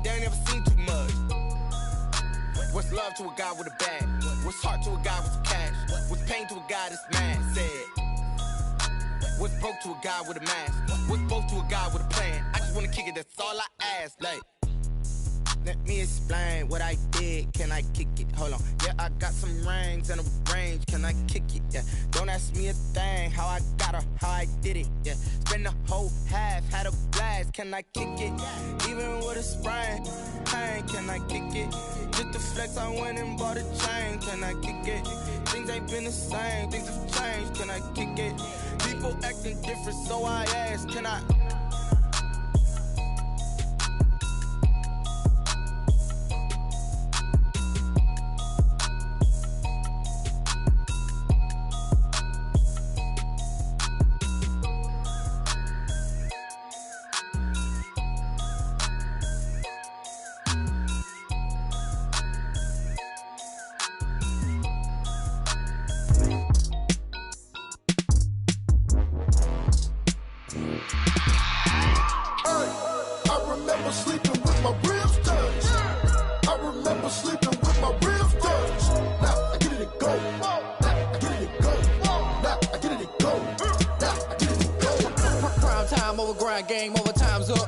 they ain't never seen too much. What's love to a guy with a bag? What's heart to a guy with some cash? What's pain to a guy that's mad? Said. What's broke to a guy with a mask? What's broke to a guy with a plan? I just wanna kick it, that's all I ask. Like, let me explain what I did. Can I kick it? Hold on. Yeah, I got some rings and a range. Can I kick it? Yeah. Don't ask me a thing. How I got her, how I did it. Yeah. Spend the whole half, had a blast. Can I kick it? Even with a sprain. Pain, can I kick it? Just the flex, I went and bought a chain. Can I kick it? Things ain't been the same. Things have changed. Can I kick it? People acting different, so I ask. Can I? Game over, time's up.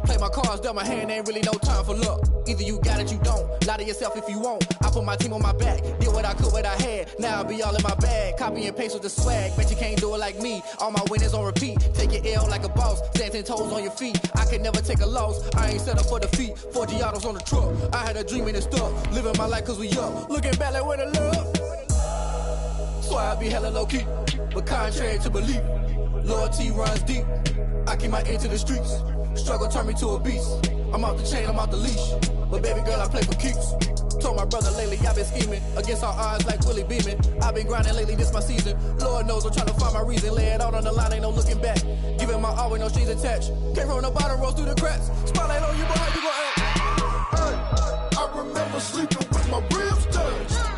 Play my cards, dealt my hand, ain't really no time for luck. Either you got it, you don't. Lie to yourself if you won't. I put my team on my back, did what I could, what I had. Now I'll be all in my bag. Copy and paste with the swag. Bet you can't do it like me. All my winners on repeat. Take your L like a boss. Stand 10 toes on your feet. I can never take a loss. I ain't set up for defeat. 4 Giottos on the truck. I had a dream and it's stuck. Living my life cause we up. Looking back like where the love. So I be hella low key. But contrary to belief, loyalty runs deep. I keep my ear to the streets. Struggle turned me to a beast. I'm off the chain, I'm off the leash. But baby girl, I play for keeps. Told my brother lately, I've been scheming. Against all odds like Willie Beeman. I've been grinding lately, this my season. Lord knows I'm trying to find my reason. Lay it out on the line, ain't no looking back. Giving my all with no strings attached. Came from the bottom, rose through the cracks. Spotlight on you, boy, how you gon' act? I remember sleeping with my ribs touched.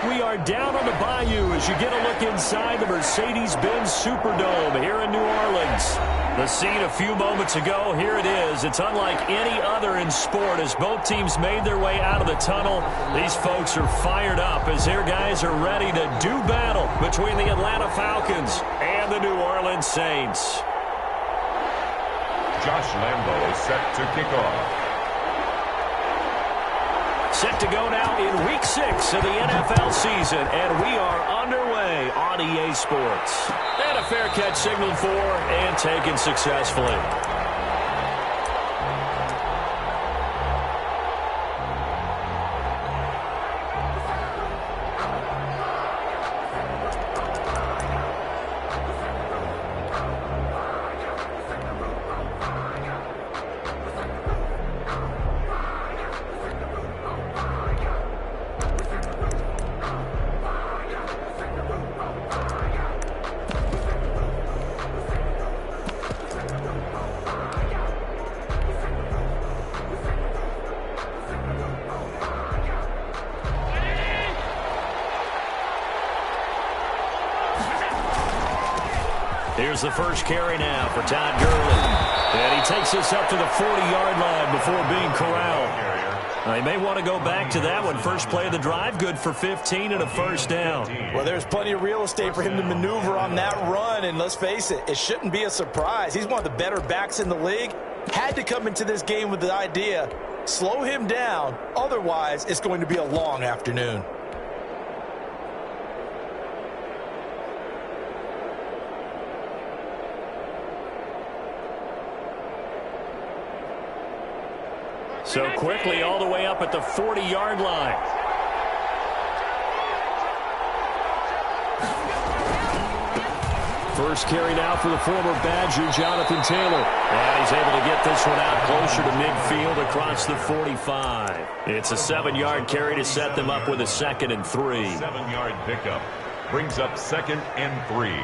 We are down on the bayou as you get a look inside the Mercedes-Benz Superdome here in New Orleans. The scene a few moments ago, here it is. It's unlike any other in sport as both teams made their way out of the tunnel. These folks are fired up as their guys are ready to do battle between the Atlanta Falcons and the New Orleans Saints. Josh Lambo is set to kick off. Set to go now in Week 6 of the NFL season, and we are underway on EA Sports. And a fair catch signaled for and taken successfully. Here's the first carry now for Todd Gurley. And he takes us up to the 40-yard line before being corralled. He may want to go back to that one. First play of the drive, good for 15 and a first down. Well, there's plenty of real estate for him to maneuver on that run. And let's face it, it shouldn't be a surprise. He's one of the better backs in the league. Had to come into this game with the idea, slow him down. Otherwise, it's going to be a long afternoon. So quickly all the way up at the 40-yard line. First carry now for the former Badger, Jonathan Taylor. And he's able to get this one out closer to midfield across the 45. It's a 7-yard carry to set them up with a 2nd and 3. 7-yard pickup brings up 2nd and 3.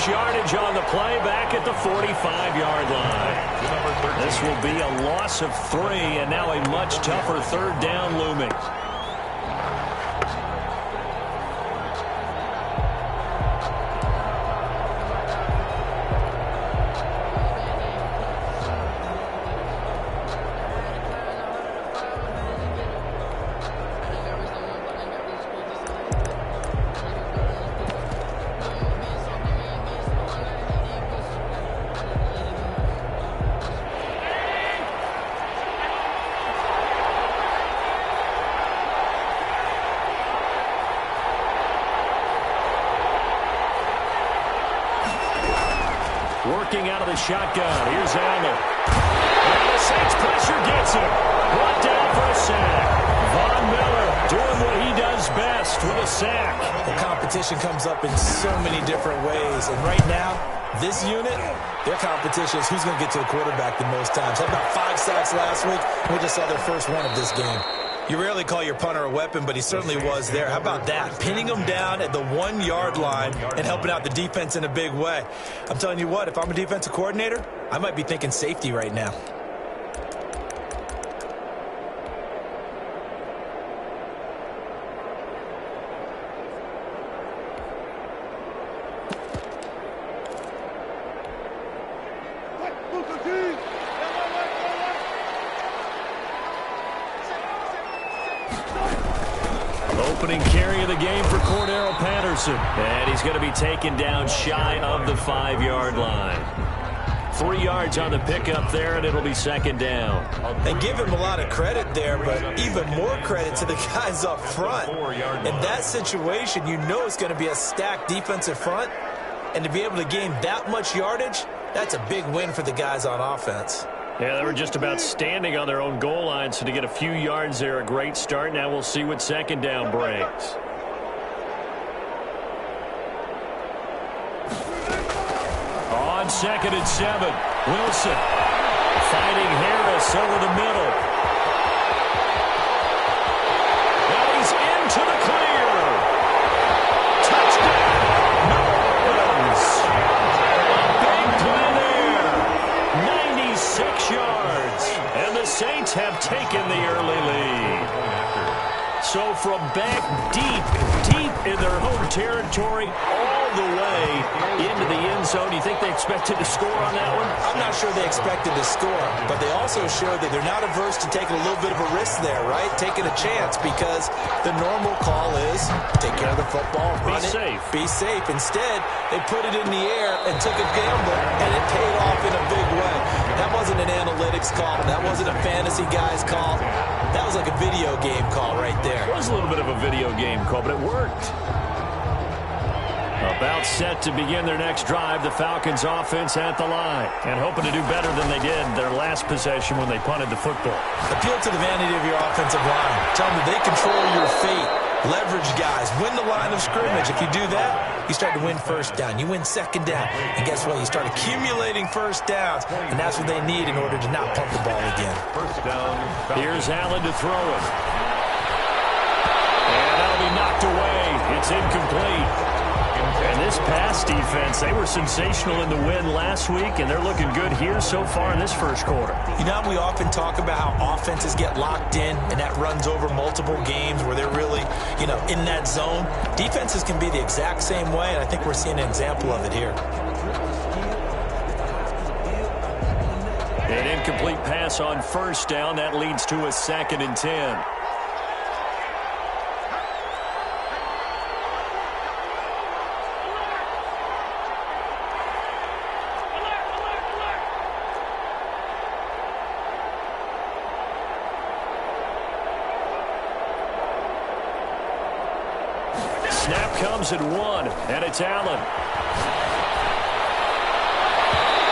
Yardage on the play back at at the 45-yard line. This will be a loss of 3, and now a much tougher third down looming. Working out of the shotgun. Here's Allen. And the Saints pressure gets him. Brought down for a sack. Von Miller doing what he does best with a sack. The competition comes up in so many different ways. And right now, this unit, their competition is who's going to get to the quarterback the most times. Had about 5 sacks last week. We just saw their first one of this game. You rarely call your punter a weapon, but he certainly was there. How about that? Pinning him down at the 1-yard line and helping out the defense in a big way. I'm telling you what, if I'm a defensive coordinator, I might be thinking safety right now. Opening carry of the game for Cordero Patterson. And he's going to be taken down shy of the 5-yard line. 3 yards on the pickup there, and it'll be second down. And give him a lot of credit there, but even more credit to the guys up front. In that situation, you know it's going to be a stacked defensive front. And to be able to gain that much yardage, that's a big win for the guys on offense. Yeah, they were just about standing on their own goal line, so to get a few yards there, a great start. Now we'll see what second down brings. On 2nd and 7, Wilson fighting Harris over the middle. And he's into the clear. Touchdown, New Orleans. Big play there. 96 yards. And the Saints have taken the early lead. So from back deep in their home territory, all the way into the end zone. Do you think they expected to score on that one? I'm not sure they expected to score, but they also showed that they're not averse to taking a little bit of a risk there, right? Taking a chance, because the normal call is take care of the football, run it, be safe. Instead, they put it in the air and took a gamble, and it paid off in a big way. That wasn't an analytics call. That wasn't a fantasy guy's call. That was like a video game call right there. It was a little bit of a video game call, but it worked. About set to begin their next drive, the Falcons offense at the line, and hoping to do better than they did their last possession when they punted the football. Appeal to the vanity of your offensive line. Tell them that they control your fate. Leverage guys. Win the line of scrimmage. If you do that, you start to win first down. You win second down. And guess what? You start accumulating first downs. And that's what they need in order to not pump the ball again. First down. Here's Allen to throw it. And that'll be knocked away. It's incomplete. And this pass defense, they were sensational in the win last week, and they're looking good here so far in this first quarter. You know, we often talk about how offenses get locked in, and that runs over multiple games where they're really, in that zone. Defenses can be the exact same way, and I think we're seeing an example of it here. An incomplete pass on first down. That leads to a 2nd and 10. Snap comes at 1, and it's Allen.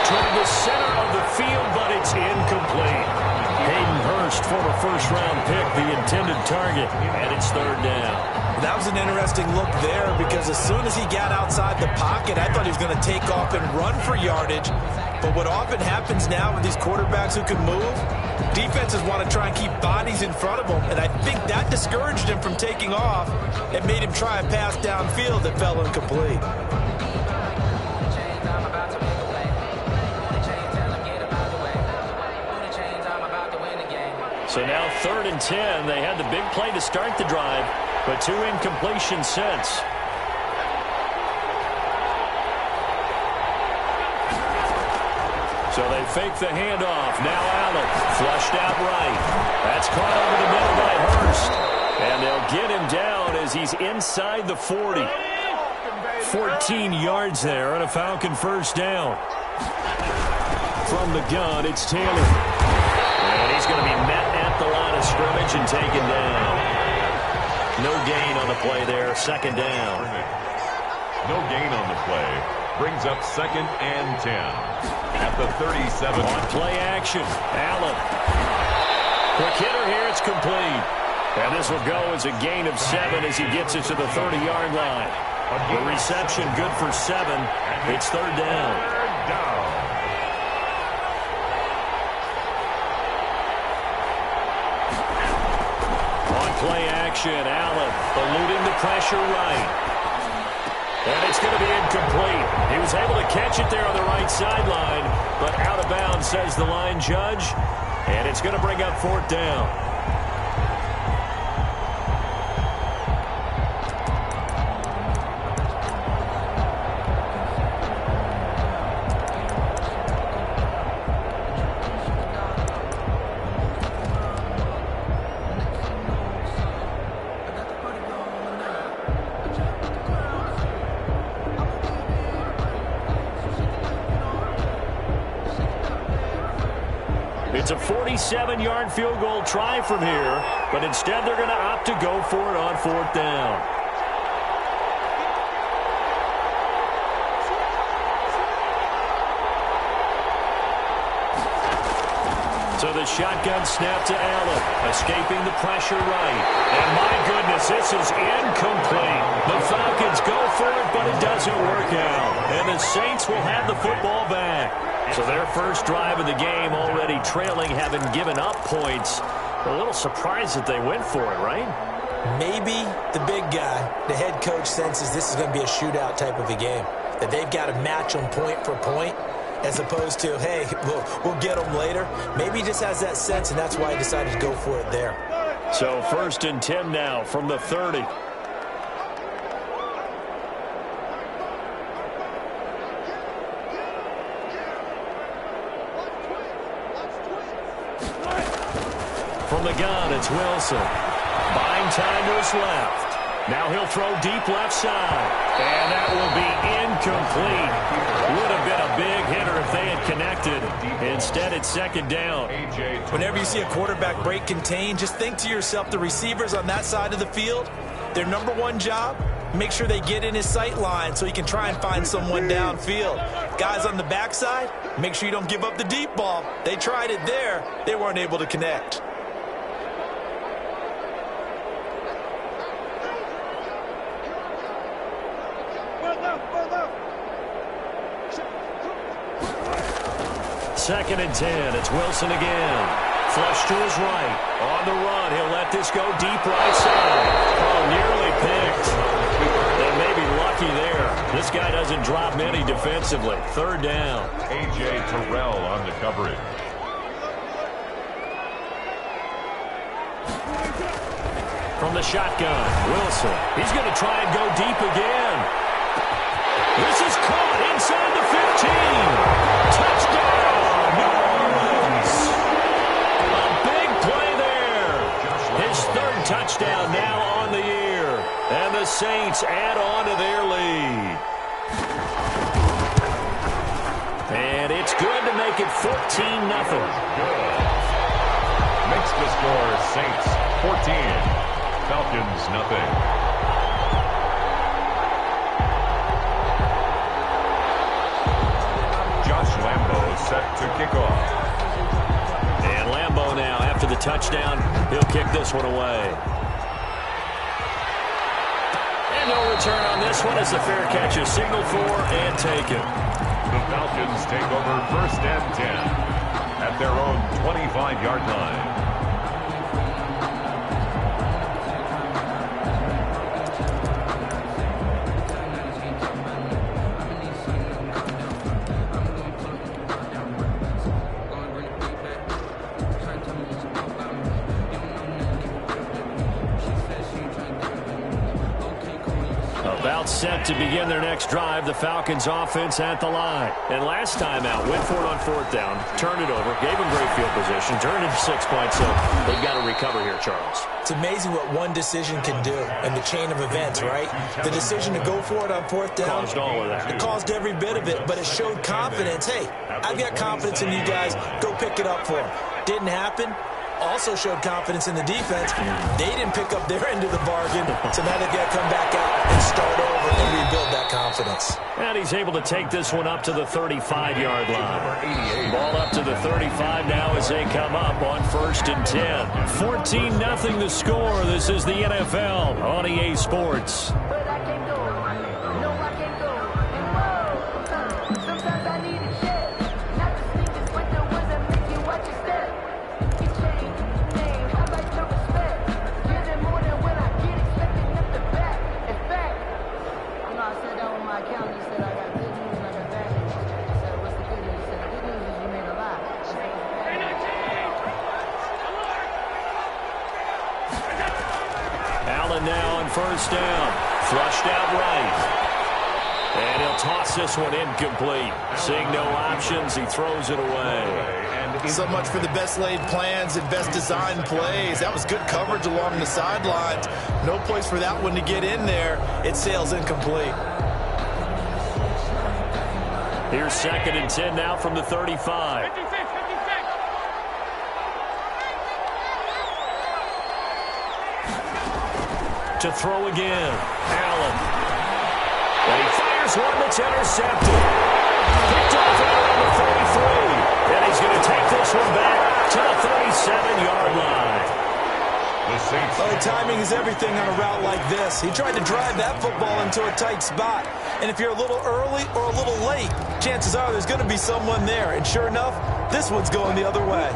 Toward the center of the field, but it's incomplete. Hayden Hurst, former first-round pick, the intended target, and it's 3rd down. That was an interesting look there, because as soon as he got outside the pocket, I thought he was going to take off and run for yardage. But what often happens now with these quarterbacks who can move, defenses want to try and keep bodies in front of them, and I think that discouraged him from taking off and made him try a pass downfield that fell incomplete. So now 3rd and 10. They had the big play to start the drive, but 2 incompletions since. So they fake the handoff. Now Allen flushed out right. That's caught over the middle by Hurst. And they'll get him down as he's inside the 40. 14 yards there on a Falcon first down. From the gun, it's Taylor. And he's going to be met at the line of scrimmage and taken down. No gain on the play there. 2nd down. No gain on the play. Brings up 2nd and 10. At the 37. On play action. Allen. Quick hitter here. It's complete. And this will go as a gain of 7 as he gets it to the 30-yard line. The reception good for 7. It's 3rd down. On play action. Allen eluding the pressure right. And it's going to be incomplete. He was able to catch it there on the right sideline, but out of bounds, says the line judge. And it's going to bring up 4th down. It's a 47-yard field goal try from here, but instead they're going to opt to go for it on 4th down. So the shotgun snap to Allen, escaping the pressure right. And my goodness, this is incomplete. The Falcons go for it, but it doesn't work out. And the Saints will have the football back. So their first drive of the game already trailing, having given up points. A little surprised that they went for it, right? Maybe the big guy, the head coach, senses this is going to be a shootout type of a game, that they've got to match them point for point, as opposed to, hey, we'll get them later. Maybe he just has that sense, and that's why he decided to go for it there. So 1st and 10 now from the 30. From the gun, it's Wilson. Buying time to his left. Now he'll throw deep left side. And that will be incomplete. Would have been a big hitter if they had connected. Instead, it's 2nd down. Whenever you see a quarterback break contain, just think to yourself, the receivers on that side of the field, their number one job, make sure they get in his sight line so he can try and find someone downfield. Guys on the backside, make sure you don't give up the deep ball. They tried it there. They weren't able to connect. Second and 10. It's Wilson again. Flush to his right. On the run. He'll let this go deep right side. Oh, nearly picked. They may be lucky there. This guy doesn't drop many defensively. 3rd down. A.J. Terrell on the coverage. From the shotgun, Wilson. He's going to try and go deep again. This is caught inside the 15. Touchdown, New Orleans. A big play there. His 3rd touchdown now on the year. And the Saints add on to their lead. And it's good to make it 14-0. Makes the score Saints 14, Falcons nothing. Set to kick off. And Lambeau now, after the touchdown, he'll kick this one away. And no return on this one as the fair catch is signaled for and taken. The Falcons take over 1st and 10 at their own 25-yard line. Timeout set to begin their next drive. The Falcons offense at the line. And last time out, went for it on 4th down, turned it over, gave them great field position, turned into 6 points, so they've got to recover here, Charles. It's amazing what one decision can do in the chain of events, right? The decision to go for it on 4th down. Caused all of that. It caused every bit of it, but it showed confidence. Hey, I've got confidence in you guys. Go pick it up for them. Didn't happen. Also showed confidence in the defense. They didn't pick up their end of the bargain, so now they've got to come back out and start over and rebuild that confidence. And he's able to take this one up to the 35-yard line. Ball up to the 35 now as they come up on 1st and 10. 14-0 the score. This is the NFL on EA Sports. Now on 1st down, flushed out right, and he'll toss this one incomplete. Seeing no options, he throws it away. And so much for the best laid plans and best designed plays. That was good coverage along the sidelines. No place for that one to get in there. It sails incomplete. Here's 2nd and 10 now from the 35. To throw again, Allen. And he fires one that's intercepted. Picked off around the 33. And he's going to take this one back to the 37-yard line. The timing is everything on a route like this. He tried to drive that football into a tight spot. And if you're a little early or a little late, chances are there's going to be someone there. And sure enough, this one's going the other way.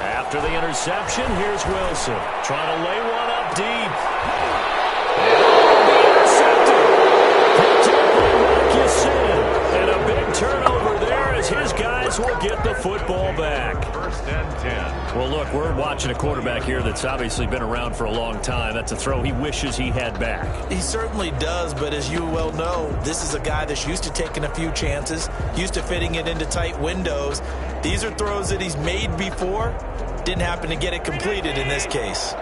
After the interception, here's Wilson. Trying to lay one up deep. Intercepted. Picked up by Marcus in. And a big turnover there as his guys will get the football back. 1st and 10. Well, look, we're watching a quarterback here that's obviously been around for a long time. That's a throw he wishes he had back. He certainly does, but as you well know, this is a guy that's used to taking a few chances, used to fitting it into tight windows. These are throws that he's made before. Didn't happen to get it completed in this case.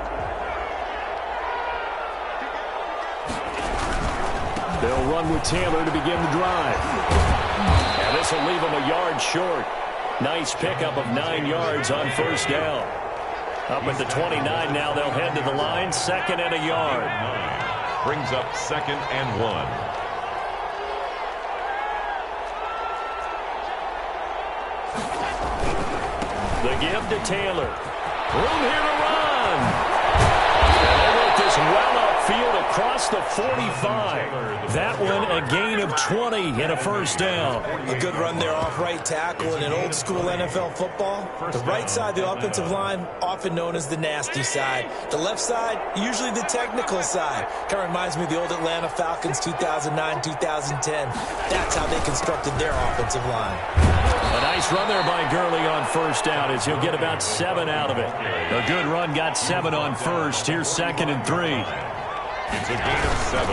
They'll run with Taylor to begin the drive. And this will leave him a yard short. Nice pickup of 9 yards on 1st down. Up at the 29 now, they'll head to the line. 2nd and a yard. Brings up 2nd and 1. The give to Taylor. Room here to run. And they work this well upfield across the 45. That one a gain of 20 and a 1st down. A good run there off right tackle in an old school NFL football. The right side of the offensive line, often known as the nasty side. The left side, usually the technical side. Kind of reminds me of the old Atlanta Falcons 2009-2010. That's how they constructed their offensive line. A nice run there by Gurley on 1st down as he'll get about 7 out of it. A good run, got 7 on 1st. Here's 2nd and 3. It's a gain of 7.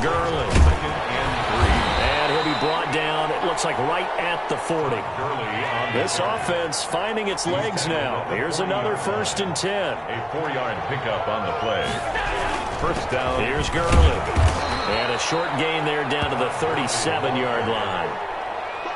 Gurley. 2nd and 3. And he'll be brought down, it looks like right at the 40. This offense finding its legs now. Here's another 1st and 10. A 4-yard pickup on the play. 1st down. Here's Gurley. And a short gain there down to the 37-yard line.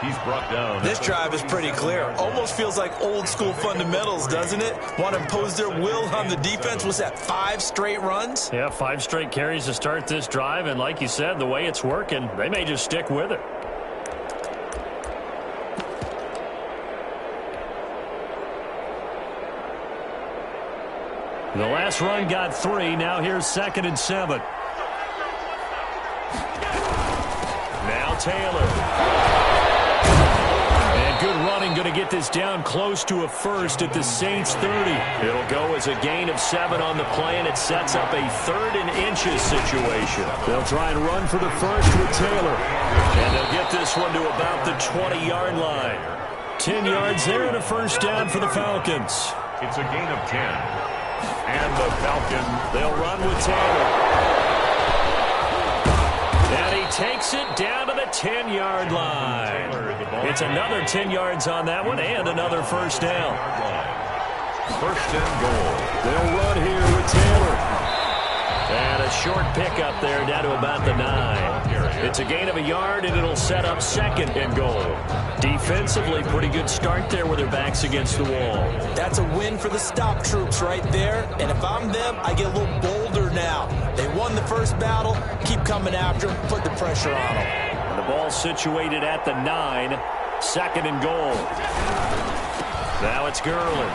He's brought down. This drive is pretty clear. Almost feels like old school fundamentals, doesn't it? Want to impose their will on the defense. Was that 5 straight runs? Yeah, 5 straight carries to start this drive. And like you said, the way it's working, they may just stick with it. The last run got 3. Now here's 2nd and 7. Now Taylor. Good running, going to get this down close to a 1st at the Saints 30. It'll go as a gain of 7 on the play, and it sets up a 3rd and inches situation. They'll try and run for the 1st with Taylor. And they'll get this one to about the 20-yard line. 10 yards there and a first down for the Falcons. It's a gain of 10. And the Falcons, they'll run with Taylor. And he takes it down to the 10-yard line. It's another 10 yards on that one and another first down. First and goal. They'll run here with Taylor. And a short pickup there down to about the 9. It's a gain of a yard, and it'll set up second and goal. Defensively, pretty good start there with their backs against the wall. That's a win for the stop troops right there. And if I'm them, I get a little bolder now. They won the first battle. Keep coming after them. Put the pressure on them. And the ball situated at the 9. Second and goal. Now it's Gurley.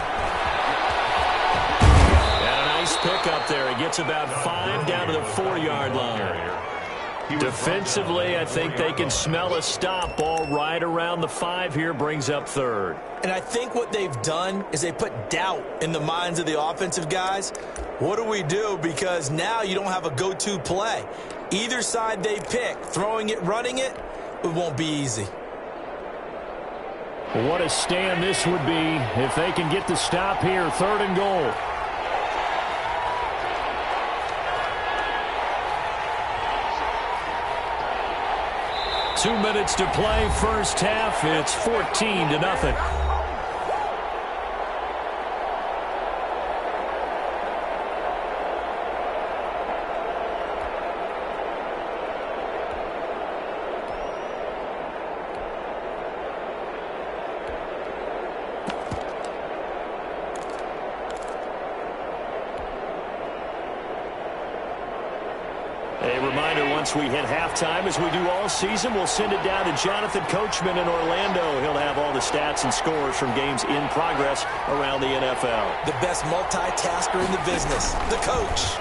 Nice pick up there. He gets about 5 down to the 4-yard line. Defensively, I think they can smell a stop. Ball right around the 5 here, brings up third. And I think what they've done is they put doubt in the minds of the offensive guys. What do we do? Because now you don't have a go-to play. Either side they pick, throwing it, running it, it won't be easy. What a stand this would be if they can get the stop here. Third and goal. Two minutes to play, first half. It's 14-0. Once we hit halftime, as we do all season, we'll send it down to Jonathan Coachman in Orlando. He'll have all the stats and scores from games in progress around the NFL. The best multitasker in the business, the coach.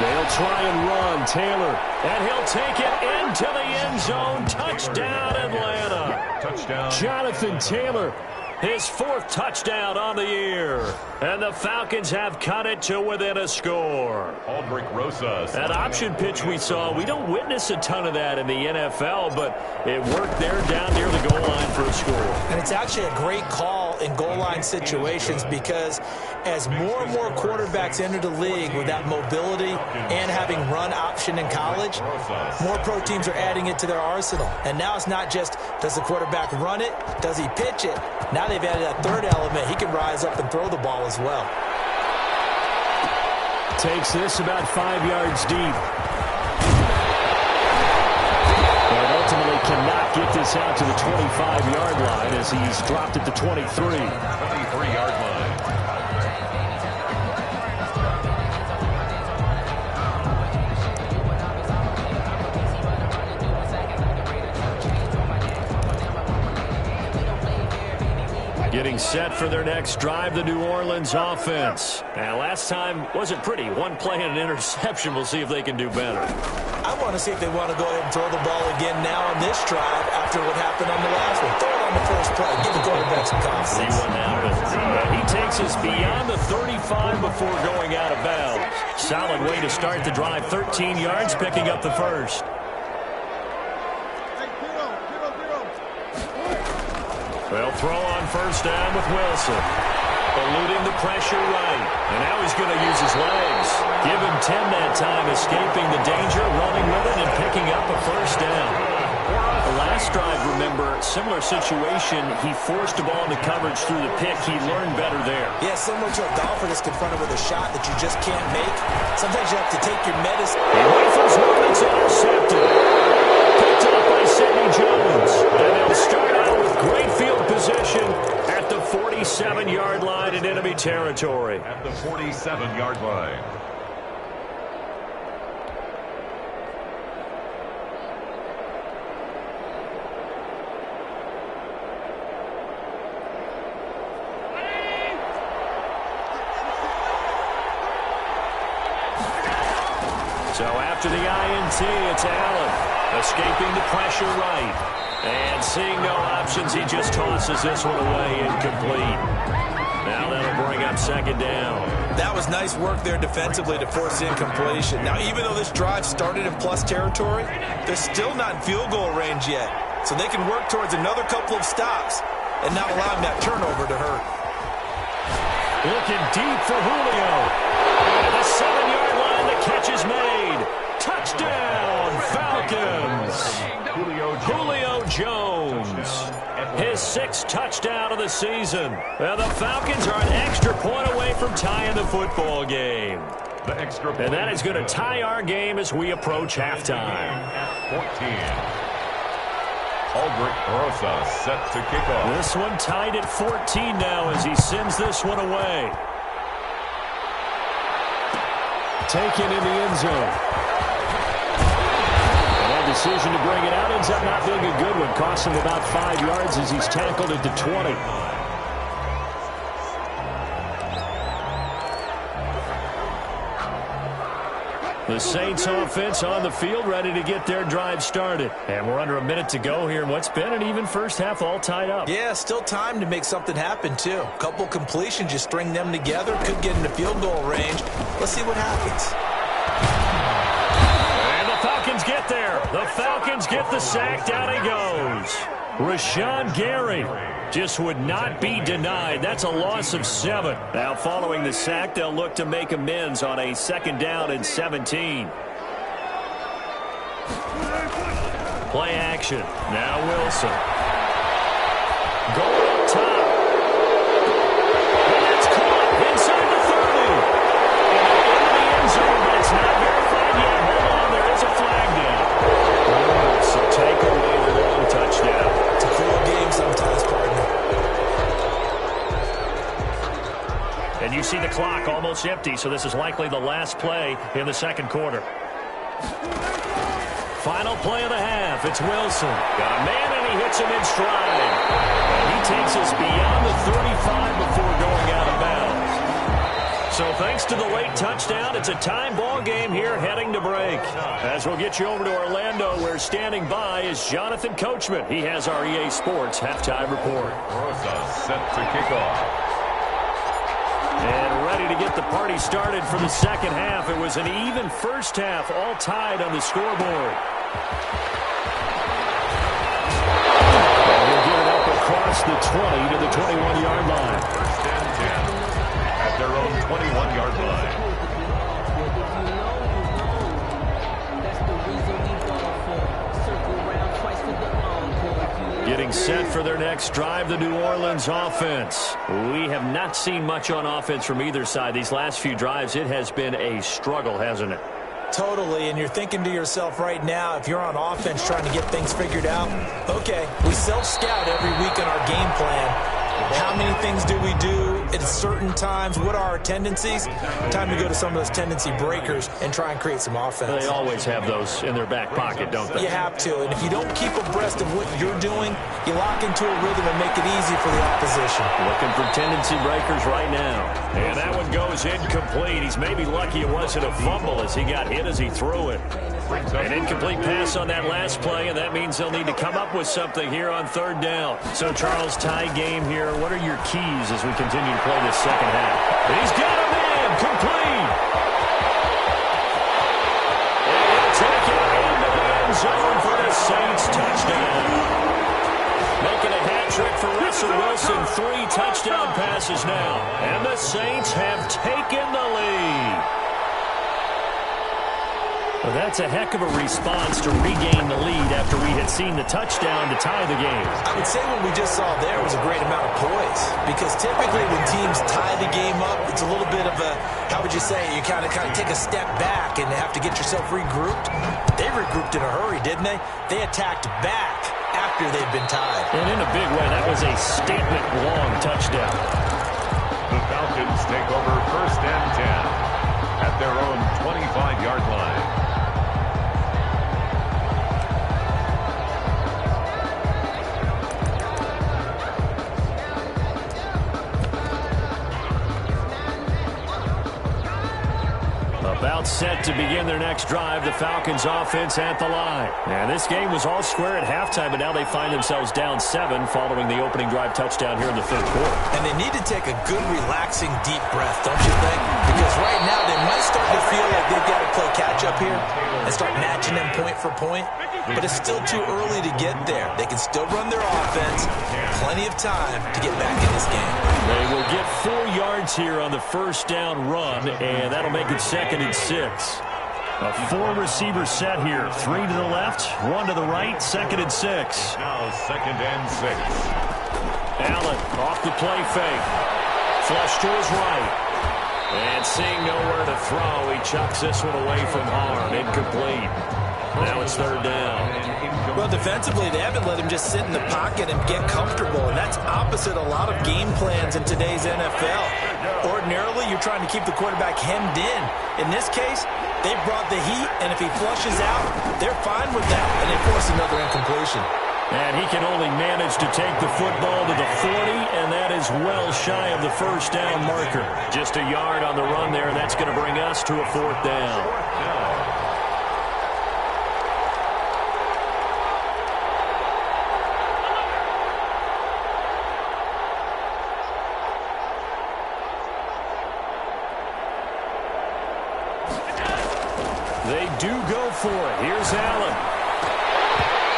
They'll try and run. Taylor, and he'll take it into the end zone. Touchdown, Atlanta. Touchdown. Jonathan Taylor, his 4th touchdown on the year. And the Falcons have cut it to within a score. Aldrich Rosas. That option pitch we saw, we don't witness a ton of that in the NFL, but it worked there down near the goal line for a score. And it's actually a great call in goal line situations because as more and more quarterbacks enter the league with that mobility and having run option in college, more pro teams are adding it to their arsenal. And now it's not just, does the quarterback run it? Does he pitch it? Now they've added that third element. He can rise up and throw the ball as well. Takes this about 5 yards deep. But ultimately cannot get this out to the 25-yard line as he's dropped at the 23. 23-yard line. Getting set for their next drive, the New Orleans offense. And last time wasn't pretty. One play and an interception. We'll see if they can do better. I want to see if they want to go ahead and throw the ball again now on this drive after what happened on the last one. Throw it on the first play. Give the quarterback some confidence. See what happens. He takes us beyond the 35 before going out of bounds. Solid way to start the drive. 13 yards, picking up the first. They'll throw on first down with Wilson. Eluding the pressure right. And now he's going to use his legs. Give him 10 that time, escaping the danger, running with it, and picking up a first down. The last drive, remember, similar situation. He forced the ball into coverage through the pick. He learned better there. Yeah, similar to a golfer that's confronted with a shot that you just can't make. Sometimes you have to take your medicine. He rifles one that's intercepted. Picked up by Sidney Jones. And they'll start out with great field position at the 47-yard line in enemy territory. At the 47-yard line. So after the INT, it's Allen, escaping the pressure right. And seeing no options, he just tosses this one away, incomplete. Now that'll bring up second down. That was nice work there defensively to force incompletion. Now, even though this drive started in plus territory, they're still not in field goal range yet. So they can work towards another couple of stops. and not allowing that turnover to hurt. Looking deep for Julio. And at the 7-yard line, the catch is made. Touchdown, Falcons. Julio Jones. His 6th touchdown of the season. Well, the Falcons are an extra point away from tying the football game. And that is going to tie our game as we approach halftime. 14. Aldrich Rosa set to kick off. This one tied at 14 now as he sends this one away. Taken in the end zone. And that decision to bring it out ends up not being a good one. Cost him about 5 yards as he's tackled at the 20. The Saints offense on the field, ready to get their drive started. And we're under a minute to go here in what's been an even first half, all tied up. Yeah, still time to make something happen, too. A couple completions, just string them together. Could get into field goal range. Let's see what happens. And the Falcons get there. The Falcons get the sack. Down he goes. Rashawn Gary just would not be denied. That's a loss of 7. Now following the sack, they'll look to make amends on a 2nd down and 17. Play action. Now Wilson. Going up top. And it's caught inside the 30. And into the end zone, but it's not verified yet. Hold on, there is a flag down. So take away the long touchdown. It's a cool game sometimes, partner. And you see the clock almost empty, so this is likely the last play in the 2nd quarter. Final play of the half. It's Wilson. Got a man, and he hits him in stride. And he takes us beyond the 35 before going out of bounds. So thanks to the late touchdown, it's a time ball game here heading to break. As we'll get you over to Orlando, where standing by is Jonathan Coachman. He has our EA Sports halftime report. Rosa set to kick off. And ready to get the party started for the 2nd half. It was an even first half, all tied on the scoreboard. And we'll get it up across the 20 to the 21-yard line. 1st and 10 at their own 21-yard line. Getting set for their next drive, the New Orleans offense. We have not seen much on offense from either side. These last few drives, it has been a struggle, hasn't it? Totally, and you're thinking to yourself right now, if you're on offense trying to get things figured out, okay, we self-scout every week on our game plan. How many things do we do at certain times? What are our tendencies? Time to go to some of those tendency breakers and try and create some offense. They always have those in their back pocket, don't they? You have to, and if you don't keep abreast of what you're doing, you lock into a rhythm and make it easy for the opposition. Looking for tendency breakers right now. And that one goes incomplete. He's maybe lucky it wasn't a fumble as he got hit as he threw it. An incomplete pass on that last play, and that means they'll need to come up with something here on 3rd down. So, Charles, tie game here. What are your keys as we continue to play this 2nd half? And he's got a man complete. And he'll take it into the end zone for the Saints touchdown. Making a hat trick for Russell Wilson. 3 touchdown passes now. And the Saints have taken the lead. Well, that's a heck of a response to regain the lead after we had seen the touchdown to tie the game. I would say what we just saw there was a great amount of poise, because typically when teams tie the game up, it's a little bit of a, how would you say, you kind of take a step back and have to get yourself regrouped. They regrouped in a hurry, didn't they? They attacked back after they'd been tied. And in a big way, that was a statement-long touchdown. The Falcons take over 1st and 10 at their own 25-yard line. About set to begin their next drive, the Falcons offense at the line. And this game was all square at halftime, but now they find themselves down 7 following the opening drive touchdown here in the 3rd quarter. And they need to take a good, relaxing, deep breath, don't you think? Because right now they might start to feel like they've got to play catch-up here and start matching them point for point. but it's still too early to get there. They can still run their offense. Plenty of time to get back in this game. They will get 4 yards here on the first down run, and that'll make it 2nd and 6. A 4-receiver set here. 3 to the left, 1 to the right, 2nd and 6. Now 2nd and 6. Allen off the play fake. Flush to his right. And seeing nowhere to throw, he chucks this one away from harm. Incomplete. Now it's 3rd down. Well, defensively, they haven't let him just sit in the pocket and get comfortable, and that's opposite a lot of game plans in today's NFL. Ordinarily, you're trying to keep the quarterback hemmed in. In this case, they brought the heat, and if he flushes out, they're fine with that, and they force another incompletion. And he can only manage to take the football to the 40, and that is well shy of the first down marker. Just a yard on the run there, and that's going to bring us to a 4th down. They do go for it. Here's Allen.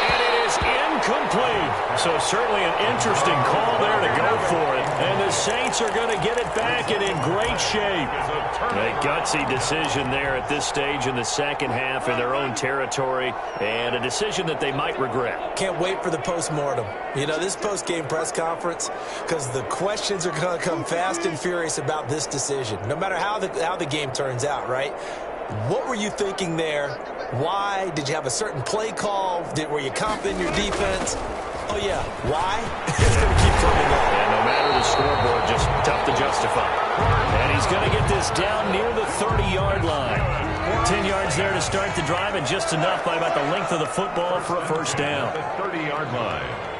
And it is incomplete. So certainly an interesting call there to go for it. And the Saints are going to get it back and in great shape. A gutsy decision there at this stage in the second half in their own territory. And a decision that they might regret. Can't wait for the postmortem. You know, this post-game press conference, because the questions are going to come fast and furious about this decision. No matter how the game turns out, right? What were you thinking there? Why? Did you have a certain play call? Were you confident in your defense? Oh, yeah. Why? It's going to keep coming up. And no matter the scoreboard, just tough to justify. And he's going to get this down near the 30-yard line. 10 yards there to start the drive, and just enough by about the length of the football for a first down. The 30-yard line.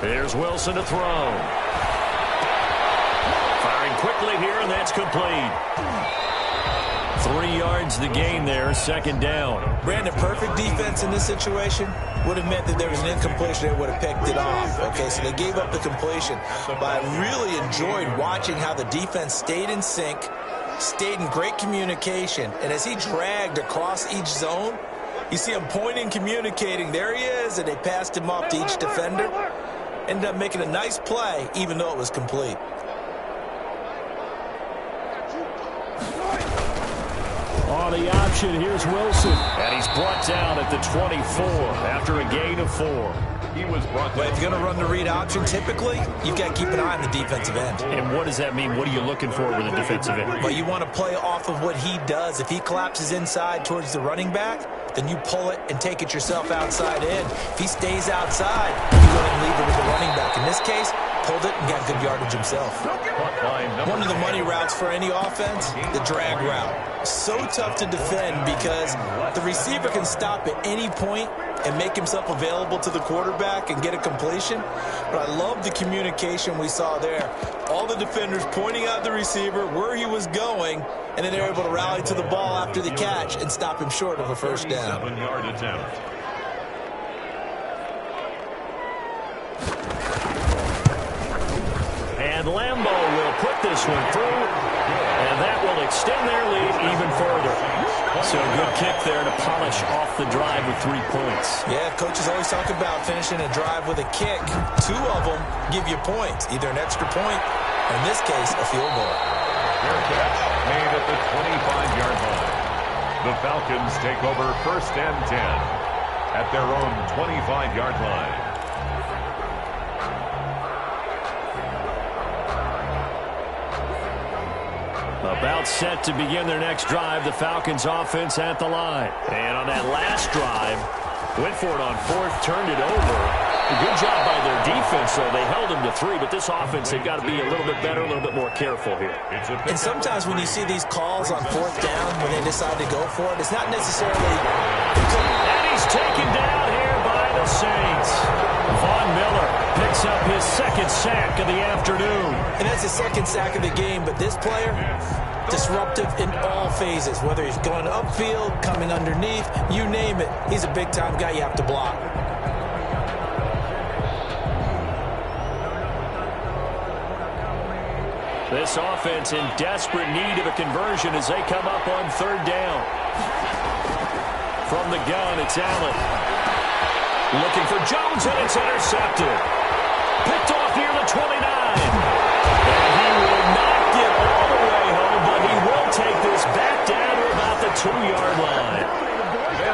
There's Wilson to throw. Firing quickly here, and that's complete. 3 yards the gain there, 2nd down. Brandon, perfect defense in this situation would have meant that there was an incompletion. They would have picked it off. Okay, so they gave up the completion. But I really enjoyed watching how the defense stayed in sync, stayed in great communication, and as he dragged across each zone, you see him pointing, communicating. There he is, and they passed him off to each defender. Ended up making a nice play, even though it was complete. On the option, here's Wilson. And he's brought down at the 24 after a gain of 4. He was brought down. But if you're going to run the read option, typically, you've got to keep an eye on the defensive end. And what does that mean? What are you looking for with a defensive end? But you want to play off of what he does. If he collapses inside towards the running back, then you pull it and take it yourself outside in. If he stays outside, you go and leave it with the running back. In this case, pulled it and got good yardage himself. One of the money routes for any offense, the drag route. So tough to defend because the receiver can stop at any point and make himself available to the quarterback and get a completion. But I love the communication we saw there. All the defenders pointing out the receiver, where he was going, and then they're able to rally to the ball after the catch and stop him short of a first down. 7-yard attempt. And Lambeau will put this one through, and that will extend their lead even further. So good kick there to polish off the drive with 3 points. Yeah, coaches always talk about finishing a drive with a kick. 2 of them give you points, either an extra point, or in this case, a field goal. Fair catch made at the 25-yard line. The Falcons take over 1st and 10 at their own 25-yard line. About set to begin their next drive, the Falcons offense at the line. And on that last drive, went for it on 4th, turned it over. A good job by their defense, though. They held them to 3, but this offense, they've got to be a little bit better, a little bit more careful here. And sometimes when you see these calls on 4th down, when they decide to go for it, it's not necessarily... And he's taken down here by the Saints. Von Miller picks up his 2nd sack of the afternoon. And that's his 2nd sack of the game, but this player, disruptive in all phases, whether he's going upfield, coming underneath, you name it. He's a big-time guy you have to block. This offense in desperate need of a conversion as they come up on third down. From the gun, it's Allen. Looking for Jones, and it's intercepted. Picked off near the 29. And he will not get all the way home, but he will take this back down to about the 2-yard line.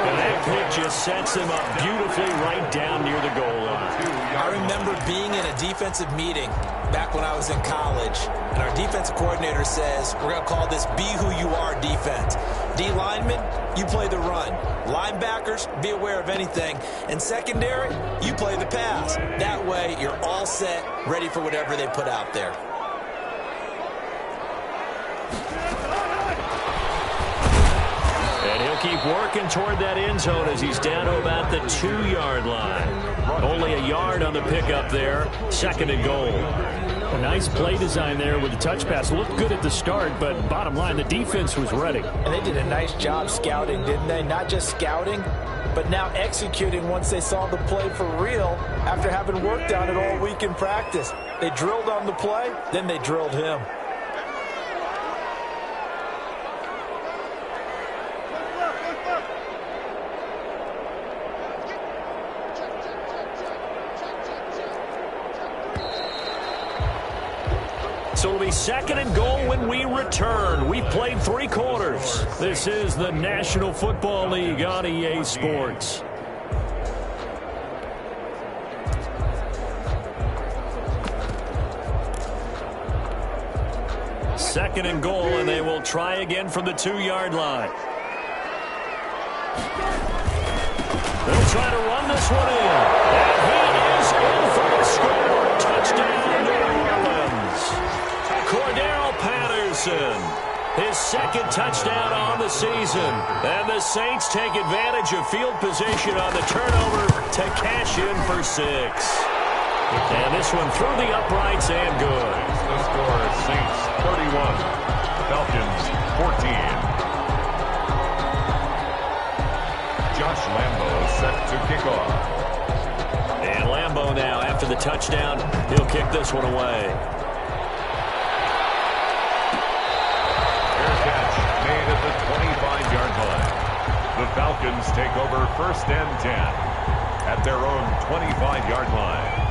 And that pick just sets him up beautifully right down near the goal line. I remember being in a defensive meeting back when I was in college, and our defensive coordinator says, we're going to call this Be Who You Are defense. D linemen, you play the run. Linebackers, be aware of anything. And secondary, you play the pass. That way, you're all set, ready for whatever they put out there. And he'll keep working toward that end zone as he's down to about the 2-yard line. Only a yard on the pickup there. 2nd and goal. A nice play design there with the touch pass. Looked good at the start, but bottom line, the defense was ready. And they did a nice job scouting, didn't they? Not just scouting, but now executing once they saw the play for real after having worked on it all week in practice. They drilled on the play, then they drilled him. So it'll be 2nd and goal when we return. We've played 3 quarters. This is the National Football League on EA Sports. Second and goal, and they will try again from the 2-yard line. They'll try to run this one in. And he is in for the score. Touchdown, New Orleans. Cordero Patterson, his 2nd touchdown on the season. And the Saints take advantage of field position on the turnover to cash in for 6. And this one through the uprights and good. The score is Saints 31, Falcons 14. Josh Lambo set to kick off. And Lambo now, after the touchdown, he'll kick this one away. Fair catch made at the 25-yard line. The Falcons take over 1st and 10 at their own 25-yard line.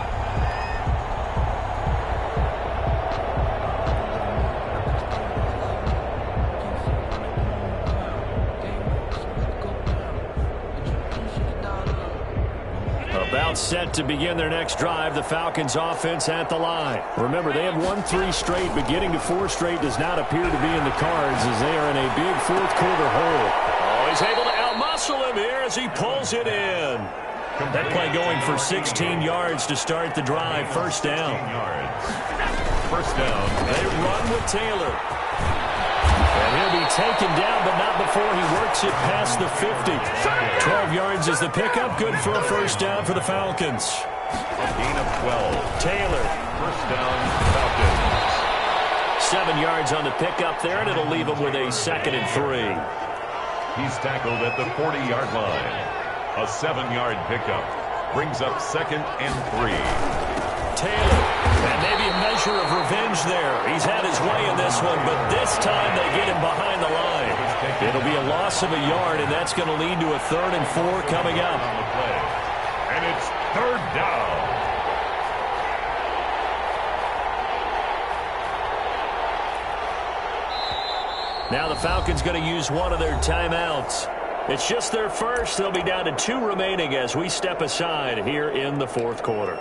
About set to begin their next drive, the Falcons offense at the line. Remember, they have won 3 straight, but getting to 4 straight does not appear to be in the cards as they are in a big 4th quarter hole. Oh, he's able to outmuscle him here as he pulls it in. That play going for 16 yards to start the drive. 1st down. 1st down. They run with Taylor. And he'll be taken down, but not before he works it past the 50. 12 yards is the pickup. Good for a 1st down for the Falcons. A gain of 12. Taylor. 1st down, Falcons. 7 yards on the pickup there, and it'll leave him with a 2nd and 3. He's tackled at the 40-yard line. A 7-yard pickup brings up 2nd and 3. Taylor, and maybe a measure of revenge there. He's had his way in this one, but this time they get him behind the line. It'll be a loss of a yard, and that's going to lead to a 3rd and 4 coming up. And it's 3rd down. Now the Falcons going to use one of their timeouts. It's just their first. They'll be down to 2 remaining as we step aside here in the 4th quarter.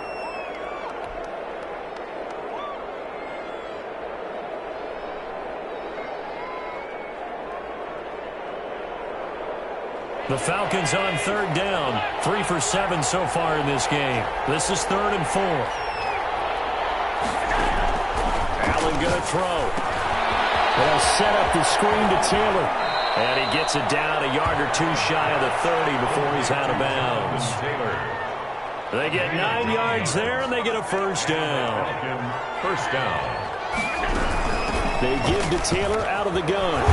The Falcons on 3rd down. 3 for 7 so far in this game. This is 3rd and 4. Allen going to throw. They'll set up the screen to Taylor. And he gets it down a yard or 2 shy of the 30 before he's out of bounds. They get 9 yards there, and they get a 1st down. 1st down. They give to Taylor out of the gun.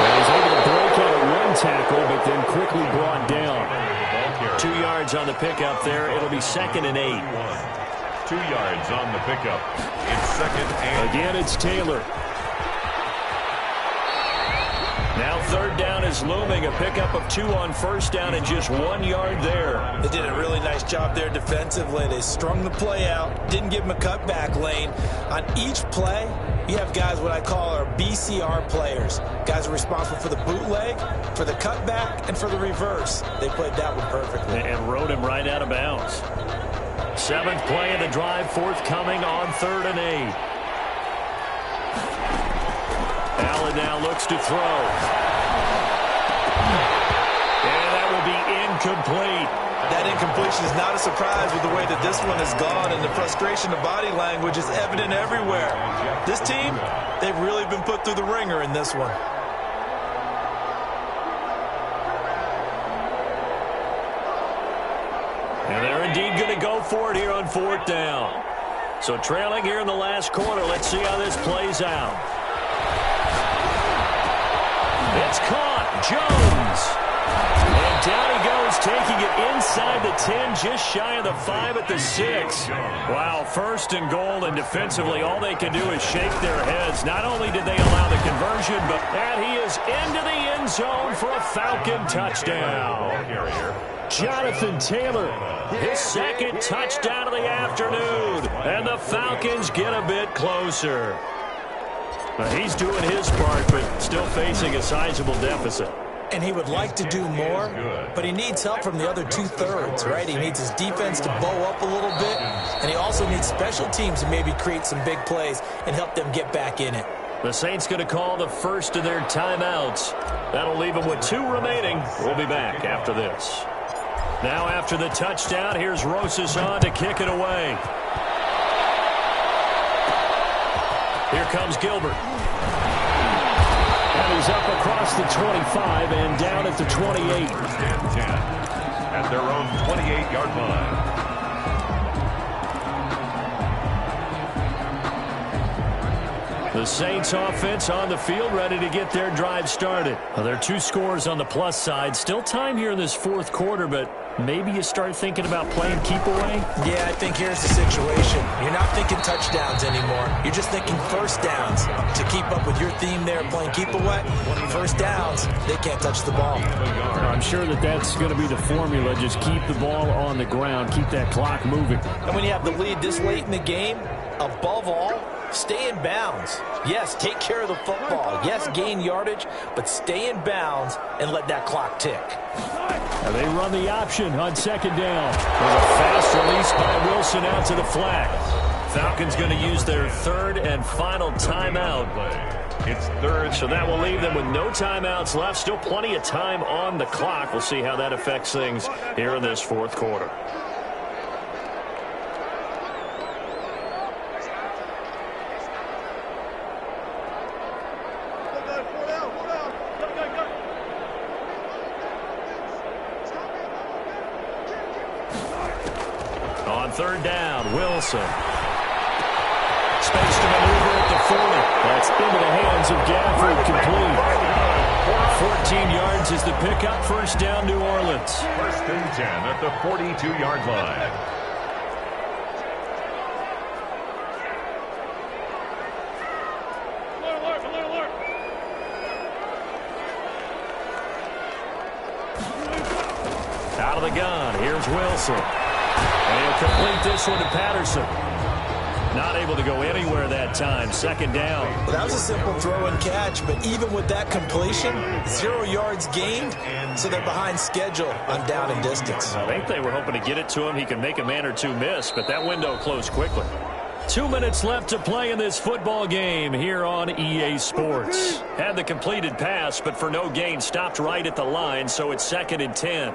And he's able to break out of 1 tackle, but then quickly brought down. 2 yards on the pickup there. It'll be 2nd and 8. 2 yards on the pickup. It's second and... Again, it's Taylor. Now third down is looming. A pickup of 2 on first down and just 1 yard there. They did a really nice job there defensively. They strung the play out, didn't give him a cutback lane. On each play, you have guys what I call our BCR players. Guys are responsible for the bootleg, for the cutback, and for the reverse. They played that one perfectly. And rode him right out of bounds. 7th play of the drive, forthcoming on 3rd and 8. Allen now looks to throw. And that will be incomplete. That incompletion is not a surprise with the way that this one has gone, and the frustration of body language is evident everywhere. This team, they've really been put through the ringer in this one. And they're indeed going to go for it here on 4th down. So trailing here in the last quarter. Let's see how this plays out. It's caught. Jones. And down he goes, taking it inside the 10, just shy of the 5 at the 6. Wow, 1st and goal, and defensively all they can do is shake their heads. Not only did they allow the conversion, but that he is into the end zone for a Falcon touchdown. Jonathan Taylor, his 2nd touchdown of the afternoon, and the Falcons get a bit closer. He's doing his part, but still facing a sizable deficit. And he would like to do more, but he needs help from the other 2/3, right? He needs his defense to bow up a little bit, and he also needs special teams to maybe create some big plays and help them get back in it. The Saints going to call the first of their timeouts. That'll leave them with 2 remaining. We'll be back after this. Now after the touchdown, here's Rosas on to kick it away. Here comes Gilbert. And he's up across the 25 and down at the 28. At their own 28-yard line. The Saints offense on the field, ready to get their drive started. Well, there are 2 scores on the plus side. Still time here in this 4th quarter, but maybe you start thinking about playing keep away? Yeah, I think here's the situation. You're not thinking touchdowns anymore. You're just thinking first downs. To keep up with your theme there, playing keep away, first downs, they can't touch the ball. I'm sure that that's going to be the formula. Just keep the ball on the ground. Keep that clock moving. And when you have the lead this late in the game, above all, stay in bounds. Yes, take care of the football. Yes, gain yardage, but stay in bounds and let that clock tick. Now they run the option on 2nd down. There's a fast release by Wilson out to the flat. Falcons going to use their 3rd and final timeout. It's 3rd. So that will leave them with no timeouts left. Still plenty of time on the clock. We'll see how that affects things here in this 4th quarter. On 3rd down, Wilson. Space to maneuver at the 40. That's into the hands of Gafford, complete. 14 yards is the pickup. First down, New Orleans. 1st and 10 at the 42-yard line. Out of the gun, here's Wilson. And he'll complete this one to Patterson. Not able to go anywhere that time. 2nd down. Well, that was a simple throw and catch, but even with that completion, 0 yards gained, so they're behind schedule on down and distance. I think they were hoping to get it to him. He can make a man or 2 miss, but that window closed quickly. 2 minutes left to play in this football game here on EA Sports. Had the completed pass, but for no gain, stopped right at the line, so it's 2nd and 10.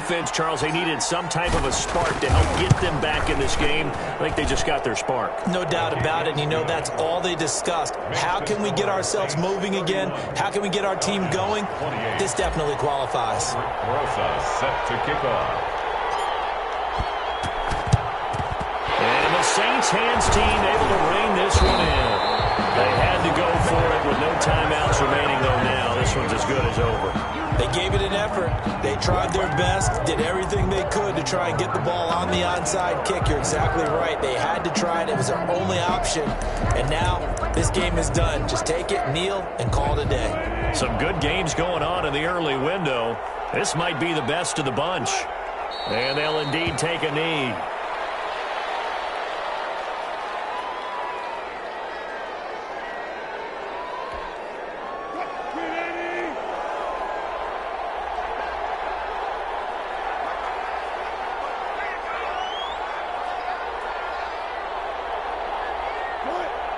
defense, Charles, they needed some type of a spark to help get them back in this game. I think they just got their spark. No doubt about it. And you know, that's all they discussed. How can we get ourselves moving again? How can we get our team going? This definitely qualifies. Rosa set to kick off. And the Saints hands team able to rein this one in. They had to go for it with no timeouts remaining, though, now. This one's as good as over. They gave it an effort. They tried their best, did everything they could to try and get the ball on the onside kick. You're exactly right. They had to try it. It was their only option. And now this game is done. Just take it, kneel, and call it a day. Some good games going on in the early window. This might be the best of the bunch. And they'll indeed take a knee.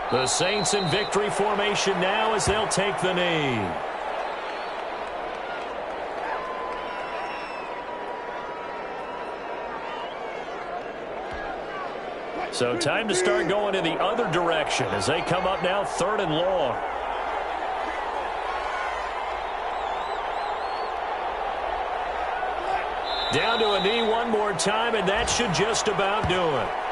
The Saints in victory formation now as they'll take the knee. So time to start going in the other direction as they come up now 3rd and long. Down to a knee one more time, and that should just about do it.